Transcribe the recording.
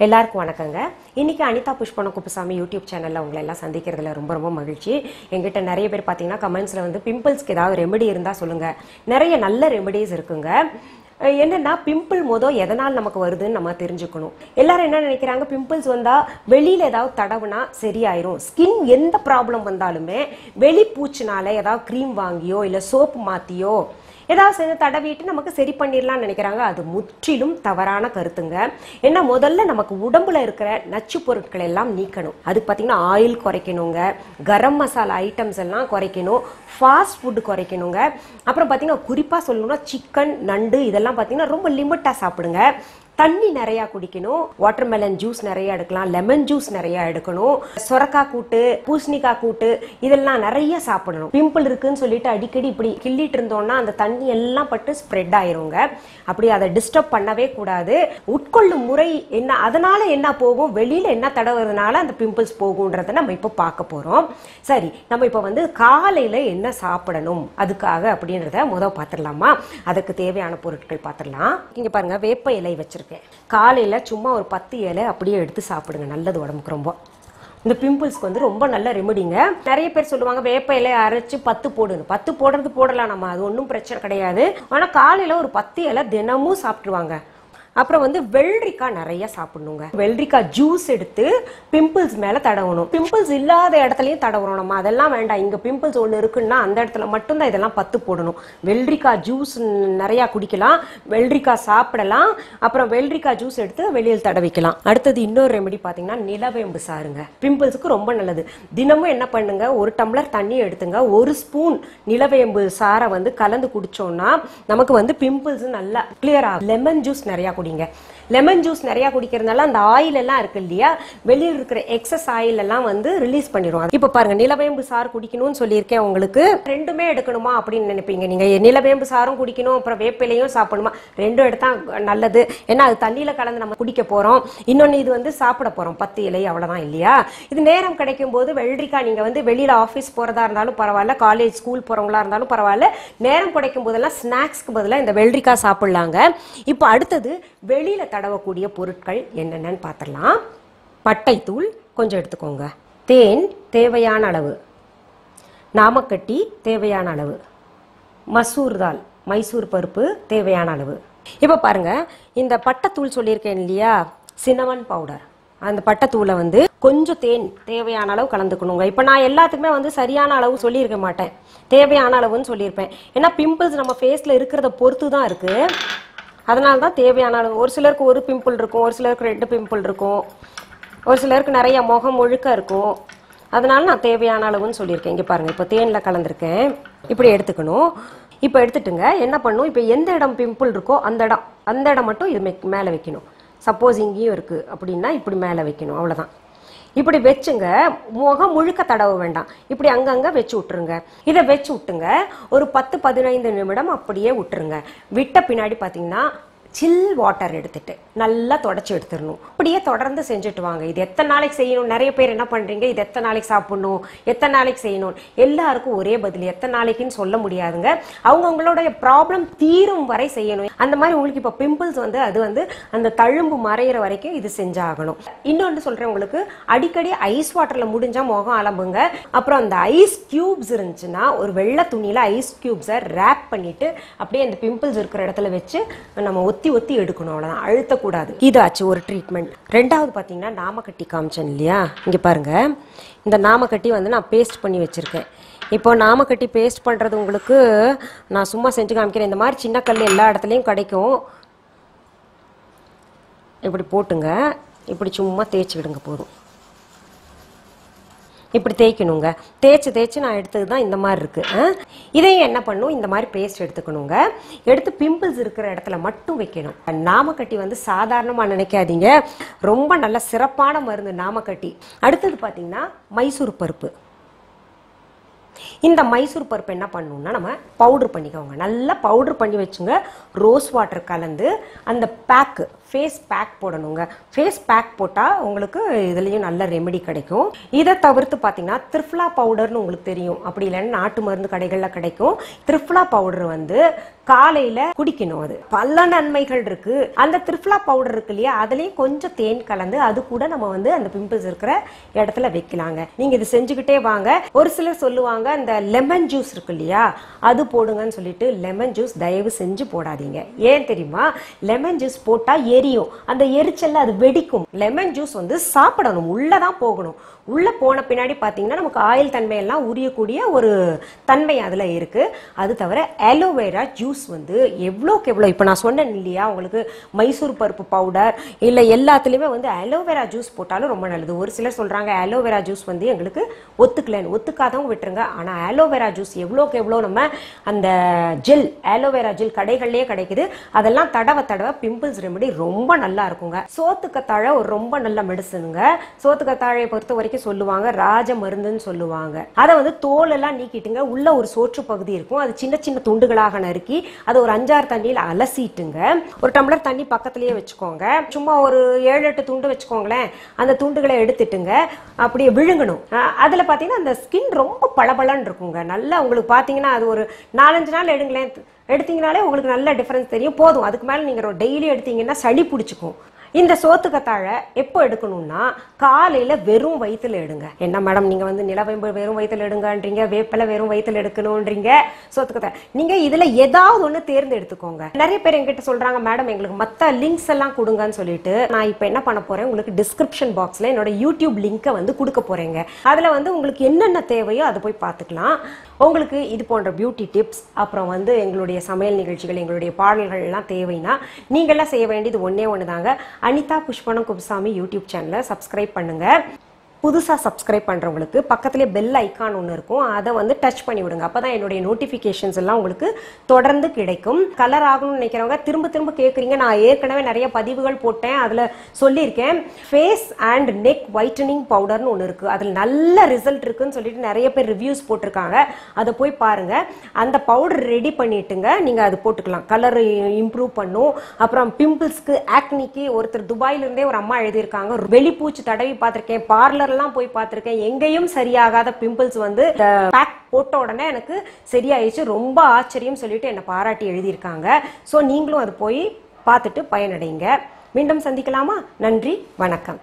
எல்லாருக்கும் வணக்கங்க. இன்னைக்கு அனிதா புஷ்பன குப்புசாமி யூடியூப் சேனல்ல உங்களை எல்லாம் சந்திக்கிறதுல ரொம்ப ரொம்ப மகிழ்ச்சி. எங்கிட்ட நிறைய பேர் பார்த்தீங்கன்னா கமெண்ட்ஸ்ல வந்து பிம்பிள்ஸ்க்கு ஏதாவது ரெமெடி இருந்தா சொல்லுங்க. நிறைய நல்ல ரெமெடிஸ் இருக்குங்க. என்னன்னா பிம்பிள் எதனால் நமக்கு வருதுன்னு நம்ம தெரிஞ்சுக்கணும். எல்லாரும் என்ன நினைக்கிறாங்க, பிம்பிள்ஸ் வந்தா வெளியில ஏதாவது தடவுனா சரியாயிரும். ஸ்கின் எந்த ப்ராப்ளம் வந்தாலுமே வெளி பூச்சினால ஏதாவது க்ரீம் வாங்கியோ இல்ல சோப்பு மாத்தியோ ஏதாவது செஞ்சு தடவிட்டு நமக்கு சரி பண்ணிடலாம்னு நினைக்கிறாங்க. அது முற்றிலும் தவறான கருத்துங்க. ஏன்னா முதல்ல நமக்கு உடம்புல இருக்கிற நச்சு பொருட்களை எல்லாம் நீக்கணும். அதுக்கு பார்த்தீங்கன்னா ஆயில் குறைக்கணுங்க, கரம் மசாலா ஐட்டம்ஸ் எல்லாம் குறைக்கணும், ஃபாஸ்ட் ஃபுட்டு குறைக்கணுங்க. அப்புறம் பார்த்தீங்கன்னா குறிப்பாக சொல்லணும்னா சிக்கன், நண்டு இதெல்லாம் பார்த்தீங்கன்னா ரொம்ப லிமிட்டாக சாப்பிடுங்க. தண்ணி நிறைய குடிக்கணும், வாட்டர்மெலன் ஜூஸ் நிறைய எடுக்கலாம், லெமன் ஜூஸ் நிறைய எடுக்கணும், சொரக்காய் கூட்டு, பூசணிக்காய் கூட்டு இதெல்லாம் நிறைய சாப்பிடணும். பிம்பிள் இருக்குன்னு சொல்லிட்டு அடிக்கடி இப்படி கிள்ளிட்டு இருந்தோம்னா அந்த தண்ணி எல்லாம் பட்டு ஸ்ப்ரெட் ஆயிருங்க. அப்படி அதை டிஸ்டர்ப் பண்ணவே கூடாது. உட்கொள்ளும் முறை என்ன, அதனால என்ன போகும், வெளியில என்ன தடவுறதுனால அந்த பிம்பிள்ஸ் போகும்ன்றத நம்ம இப்போ பார்க்க போறோம். சரி, நம்ம இப்போ வந்து காலையில என்ன சாப்பிடணும் அதுக்காக அப்படின்றத பார்த்துடலாமா? அதுக்கு தேவையான பொருட்கள் பார்த்துடலாம். இங்க பாருங்க, வேப்ப இலை வச்சிருக்கேன். காலையில சும்மா ஒரு 10 இலை அப்படியே எடுத்து சாப்பிடுங்க, நல்லது உடம்புக்கு ரொம்ப. இந்த பிம்பிள்ஸ்க்கு வந்து ரொம்ப நல்ல ரெமெடிங்க. நிறைய பேர் சொல்லுவாங்க வேப்ப இலை அரைச்சு 10 போடுங்க. 10 போடுறது போடலாம் நம்ம, அது ஒன்றும் பிரச்சனை கிடையாது. ஆனா காலையில ஒரு 10 இலை தினமும் சாப்பிட்டுருவாங்க. அப்புறம் வந்து வெள்ளரிக்காய் நிறைய சாப்பிடணுங்க. வெள்ளரிக்காய் ஜூஸ் எடுத்து பிம்பிள்ஸ் மேல தடவணும். பிம்பிள்ஸ் இல்லாத இடத்துலயும் தடவணும் நம்ம, அதெல்லாம் வேண்டாம். இங்க பிம்பிள்ஸ் ஒன்று இருக்குன்னா அந்த இடத்துல மட்டும்தான் இதெல்லாம் 10 போடணும். வெள்ளரிக்காய் ஜூஸ் நிறைய குடிக்கலாம், வெள்ளரிக்காய் சாப்பிடலாம், அப்புறம் வெள்ளரிக்காய் ஜூஸ் எடுத்து வெளியில் தடவிக்கலாம். அடுத்தது இன்னொரு ரெமெடி பாத்தீங்கன்னா நிலவேம்பு சாறுங்க. பிம்பிள்ஸுக்கு ரொம்ப நல்லது. தினமும் என்ன பண்ணுங்க, ஒரு டம்ளர் தண்ணி எடுத்துங்க, 1 ஸ்பூன் நிலவேம்பு சாரை வந்து கலந்து குடிச்சோம்னா நமக்கு வந்து பிம்பிள்ஸ் நல்லா கிளியர் ஆகும். லெமன் ஜூஸ் நிறைய குடிங்க. லெமன் ஜூஸ் நிறைய குடிக்கிறதுனால அந்த ஆயில் எல்லாம் இருக்கு இல்லையா, வெளியில் இருக்கிற எக்ஸஸ் ஆயில் எல்லாம் வந்து ரிலீஸ் பண்ணிடும். இப்ப பாருங்க, நிலவேம்பு சாறு குடிக்கணும்னு சொல்லியிருக்கேன் உங்களுக்கு. ரெண்டுமே எடுக்கணுமா அப்படின்னு நினைப்பீங்க நீங்க. நிலவேம்பு சாரும் குடிக்கணும், அப்புறம் வேப்பிலையும் சாப்பிடணுமா? ரெண்டும் எடுத்தா நல்லது. ஏன்னா அது தண்ணியில கலந்து நம்ம குடிக்க போறோம். இன்னொன்னு இது வந்து சாப்பிட போறோம் 10 இலை, அவ்வளவுதான் இல்லையா? இது நேரம் கிடைக்கும் போது வெள்ளரிக்காய் நீங்க வந்து வெளியில ஆபீஸ் போறதா இருந்தாலும் பரவாயில்ல, காலேஜ் ஸ்கூல் போறவங்களா இருந்தாலும் பரவாயில்ல, நேரம் கிடைக்கும் போதெல்லாம் ஸ்நாக்ஸ்க்கு பதிலாக இந்த வெள்ளரிக்காய் சாப்பிடலாங்க. இப்போ அடுத்தது வெளியில தடவக்கூடிய பொருட்கள் என்னென்னு பார்த்துடலாம். பட்டை தூள் கொஞ்சம் எடுத்துக்கோங்க, தேன் தேவையான அளவு, நாமக்கட்டி தேவையான அளவு, மசூர் தால் மைசூர் பருப்பு தேவையான அளவு. இப்போ பாருங்க, இந்த பட்டைத்தூள் சொல்லியிருக்கேன் இல்லையா, சின்னமன் பவுடர், அந்த பட்டைத்தூளை வந்து கொஞ்சம் தேன் தேவையான அளவு கலந்துக்கணுங்க. இப்போ நான் எல்லாத்துக்குமே வந்து சரியான அளவு சொல்லியிருக்க மாட்டேன், தேவையான அளவுன்னு சொல்லியிருப்பேன். ஏன்னா பிம்பிள்ஸ் நம்ம ஃபேஸில் இருக்கிறத பொறுத்து தான் இருக்கு, அதனால தான் தேவையான அளவு. ஒரு சிலருக்கு 1 பிம்பிள் இருக்கும், ஒரு சிலருக்கு 2 பிம்பிள் இருக்கும், ஒரு சிலருக்கு நிறைய முகம் முழுக்க இருக்கும். அதனால நான் தேவையான அளவுன்னு சொல்லியிருக்கேன். இங்கே பாருங்க, இப்போ தேனில் கலந்துருக்கேன், இப்படி எடுத்துக்கணும். இப்போ எடுத்துட்டுங்க என்ன பண்ணும், இப்போ எந்த இடம் பிம்பிள் இருக்கோ அந்த இடம் மட்டும் இது மேலே வைக்கணும். சப்போஸ் இங்கேயும் இருக்கு அப்படின்னா இப்படி மேலே வைக்கணும், அவ்வளோதான். இப்படி வச்சுங்க, முகம் முழுக்க தடவ வேண்டாம், இப்படி அங்கங்க வச்சு விட்டுருங்க. இதை வச்சு விட்டுங்க, ஒரு 10-15 நிமிடம் அப்படியே விட்டுருங்க. விட்ட பின்னாடி பார்த்தீங்கன்னா சில் வாட்டர் எடுத்துட்டு நல்லா தொடச்சி எடுத்துடணும். அப்படியே தொடர்ந்து செஞ்சுட்டு வாங்க. இது எத்தனை நாளைக்கு செய்யணும்? நிறைய பேர் என்ன பண்றீங்க, இது எத்தனை நாளைக்கு சாப்பிடணும், எத்தனை நாளைக்கு செய்யணும், எல்லாருக்கும் ஒரே பதில் எத்தனை நாளைக்குன்னு சொல்ல முடியாதுங்க. அவங்கவுங்களோட ப்ராப்ளம் தீரும் வரை செய்யணும். அந்த மாதிரி உங்களுக்கு இப்போ பிம்பிள்ஸ் வந்து அது வந்து அந்த தழும்பு மறையிற வரைக்கும் இது செஞ்சாகணும். இன்னொன்று சொல்றேன் உங்களுக்கு, அடிக்கடி ஐஸ் வாட்டர்ல முடிஞ்சா முகம் அலம்புங்க. அப்புறம் அந்த ஐஸ் கியூப்ஸ் இருந்துச்சுன்னா ஒரு வெள்ளை துணியில ஐஸ் கியூப்ஸை ரேப் பண்ணிட்டு அப்படியே அந்த பிம்பிள்ஸ் இருக்கிற இடத்துல வச்சு நம்ம ஒத்தி எடுக்கணும், அவ்வளவுதான், அழுத்தக்கூடாது. இது ஆச்சு ஒரு ட்ரீட்மெண்ட். ரெண்டாவது பார்த்தீங்கன்னா நாமக்கட்டி காமிச்சேன் இல்லையா, இங்கே பாருங்க, இந்த நாமக்கட்டி வந்து நான் பேஸ்ட் பண்ணி வச்சிருக்கேன். இப்போ நாமக்கட்டி பேஸ்ட் பண்ணுறது உங்களுக்கு நான் சும்மா செஞ்சு காமிக்கிறேன். இந்த மாதிரி சின்ன கல் எல்லா இடத்துலையும் கிடைக்கும். இப்படி போட்டுங்க, இப்படி சும்மா தேய்ச்சிக்கிடுங்க போதும். இப்படி தேய்க்கணுங்க. தேய்ச்சி நான் எடுத்தது தான் இந்த மாதிரி இருக்கு. இதையும் என்ன பண்ணும், இந்த மாதிரி பேஸ்ட் எடுத்துக்கணுங்க. எடுத்து பிம்பிள்ஸ் இருக்கிற இடத்துல மட்டும் வைக்கணும். நாமக்கட்டி வந்து சாதாரணமாக நினைக்காதீங்க, ரொம்ப நல்ல சிறப்பான மருந்து நாமக்கட்டி. அடுத்தது பார்த்தீங்கன்னா மைசூர் பருப்பு. இந்த மைசூர் பருப்பு என்ன பண்ணணும்னா நம்ம பவுடர் பண்ணிக்கோங்க, நல்லா பவுடர் பண்ணி வச்சுங்க. ரோஸ் வாட்டர் கலந்து அந்த பேக்கு ஃபேஸ் பேக் போடணுங்க. ஃபேஸ் பேக் போட்டால் உங்களுக்கு இதுலேயும் நல்ல ரெமெடி கிடைக்கும். இதை தவிர்த்து பார்த்தீங்கன்னா திரிஃப்லா பவுடர்னு உங்களுக்கு தெரியும், அப்படி இல்லைன்னா நாட்டு மருந்து கடைகளில் கிடைக்கும். திரிஃப்லா பவுடர் வந்து காலையில குடிக்கணும். அது பல நன்மைகள் இருக்கு. அந்த திரிஃப்லா பவுடர் இருக்கு இல்லையா, அதுலயும் கொஞ்சம் தேன் கலந்து அது கூட நம்ம வந்து அந்த பிம்பிள்ஸ் இருக்கிற இடத்துல வைக்கலாங்க. நீங்க இது செஞ்சுக்கிட்டே வாங்க. ஒரு சிலர் சொல்லுவாங்க இந்த லெமன் ஜூஸ் இருக்கு இல்லையா, அது போடுங்கன்னு சொல்லிட்டு லெமன் ஜூஸ் தயவு செஞ்சு போடாதீங்க. ஏன் தெரியுமா? லெமன் ஜூஸ் போட்டா எரியும், அந்த எரிச்சல்ல அது வெடிக்கும். லெமன் ஜூஸ் வந்து சாப்பிடணும், உள்ளதான் போகணும். உள்ள போன பின்னாடி பாத்தீங்கன்னா நமக்கு ஆயில் தன்மை எல்லாம் உரியக்கூடிய ஒரு தன்மை அதுல இருக்கு. அது தவிர ஆலோவேரா ஜூஸ் வந்து எவ்வளோக்கு எவ்வளோ, இப்போ நான் சொன்னேன் இல்லையா உங்களுக்கு மைசூர் பருப்பு பவுடர் இல்லை எல்லாத்துலேயுமே வந்து ஆலோவேரா ஜூஸ் போட்டாலும் ரொம்ப நல்லது. ஒரு சிலர் சொல்கிறாங்க ஆலோவேரா ஜூஸ் வந்து எங்களுக்கு ஒத்துக்கலன்னு, ஒத்துக்காதவங்க விட்டுருங்க. ஆனால் ஆலோவேரா ஜூஸ் எவ்வளோக்கு எவ்வளோ நம்ம அந்த ஜெல் ஆலோவேரா ஜெல் கடைகள்லேயே கிடைக்குது, அதெல்லாம் தடவை தடவை பிம்பிள்ஸ் ரெமெடி ரொம்ப நல்லா இருக்குங்க. சோத்துக்கத்தாழை ஒரு ரொம்ப நல்ல மெடிசனுங்க. சோத்துக்கத்தாழையை பொறுத்த வரைக்கும் சொல்லுவாங்க ராஜ மருந்துன்னு சொல்லுவாங்க. அதை வந்து தோல் எல்லாம் நீக்கிட்டுங்க, உள்ள ஒரு சோற்று பகுதி இருக்கும், அது சின்ன சின்ன துண்டுகளாக நறுக்கி அதை ஒரு 5-6 தண்ணியில் அலசிட்டுங்க. ஒரு டம்ளர் தண்ணி பக்கத்திலேயே வச்சுக்கோங்க. சும்மா ஒரு 7-8 துண்டு வச்சுக்கோங்களேன். அந்த துண்டுகளை எடுத்துட்டுங்க அப்படியே விழுங்கணும். அதுல பாத்தீங்கன்னா அந்த ஸ்கின் ரொம்ப பளபளன்னு இருக்குங்க. நல்லா உங்களுக்கு பாத்தீங்கன்னா அது ஒரு 4-5 நாள் எடுங்களேன், எடுத்தீங்கனாலே உங்களுக்கு நல்ல டிஃபரன்ஸ் தெரியும். போதும், அதுக்கு மேல நீங்க டெய்லி எடுத்தீங்கன்னா சளி பிடிச்சிக்கும். இந்த சோத்துக்கத்தாழை எப்போ எடுக்கணும்னா காலையில வெறும் வயிற்றுல எடுங்க. என்ன மேடம் நீங்க வந்து நிலவேம்பு வெறும் வயிற்றுல எடுங்கன்றீங்க, வேப்பிலை வெறும் வயிற்றுல எடுக்கணும்ன்றீங்க, சோத்துக்கத்தாழை நீங்க இதுல ஏதாவது ஒண்ணு தேர்ந்தெடுத்துக்கோங்க. நிறைய பேர் என்கிட்ட சொல்றாங்க மேடம் எங்களுக்கு மத்த லிங்க்ஸ் எல்லாம் கொடுங்கன்னு சொல்லிட்டு, நான் இப்ப என்ன பண்ண போறேன், உங்களுக்கு டிஸ்கிரிப்ஷன் பாக்ஸ்ல என்னோட யூடியூப் லிங்கை வந்து கொடுக்க போறேங்க. அதுல வந்து உங்களுக்கு என்னென்ன தேவையோ அதை போய் பார்த்துக்கலாம். உங்களுக்கு இது போன்ற பியூட்டி டிப்ஸ், அப்புறம் வந்து எங்களுடைய சமையல் நிகழ்ச்சிகள், எங்களுடைய பாடல்கள் எல்லாம் தேவைன்னா நீங்கள்லாம் செய்ய வேண்டியது ஒன்னே ஒன்று தாங்க. அனிதா புஷ்பனம் குப்புசாமி யூடியூப் சேனலை சப்ஸ்கிரைப் பண்ணுங்க. புதுசாக சப்ஸ்கிரைப் பண்ணுறவங்களுக்கு பக்கத்துலேயே பெல் ஐக்கான் ஒன்று இருக்கும், அதை வந்து டச் பண்ணி விடுங்க. அப்போ தான் என்னுடைய நோட்டிஃபிகேஷன்ஸ் எல்லாம் உங்களுக்கு தொடர்ந்து கிடைக்கும். கலர் ஆகணும்னு நினைக்கிறவங்க திரும்ப திரும்ப கேட்குறீங்க, நான் ஏற்கனவே நிறைய பதிவுகள் போட்டேன், அதில் சொல்லியிருக்கேன். ஃபேஸ் அண்ட் நெக் ஒயிட்டனிங் பவுடர்னு ஒன்று இருக்குது, அதில் நல்ல ரிசல்ட் இருக்குன்னு சொல்லிட்டு நிறைய பேர் ரிவ்யூஸ் போட்டிருக்காங்க. அதை போய் பாருங்கள். அந்த பவுடர் ரெடி பண்ணிட்டுங்க நீங்கள் அது போட்டுக்கலாம். கலர் இம்ப்ரூவ் பண்ணும். அப்புறம் பிம்பிள்ஸ்க்கு, ஆக்னிக்கு ஒருத்தர் துபாயிலிருந்தே ஒரு அம்மா எழுதியிருக்காங்க, வெளிப்பூச்சி தடவி பார்த்துருக்கேன், பார்லர் எல்லாம் போய் பார்த்திருக்கேன், எங்கேயும் சரியாகாத பிம்பிள்ஸ் வந்து பேக் போட்ட உடனே எனக்கு சரியாயிடுச்சு, ரொம்ப ஆச்சரியம் சொல்லிட்டு என்ன பாராட்டி எழுதியிருக்காங்க. ஸோ நீங்களும் அது போய் பார்த்துட்டு பயனடைங்க. மீண்டும் சந்திக்கலாமா? நன்றி, வணக்கம்.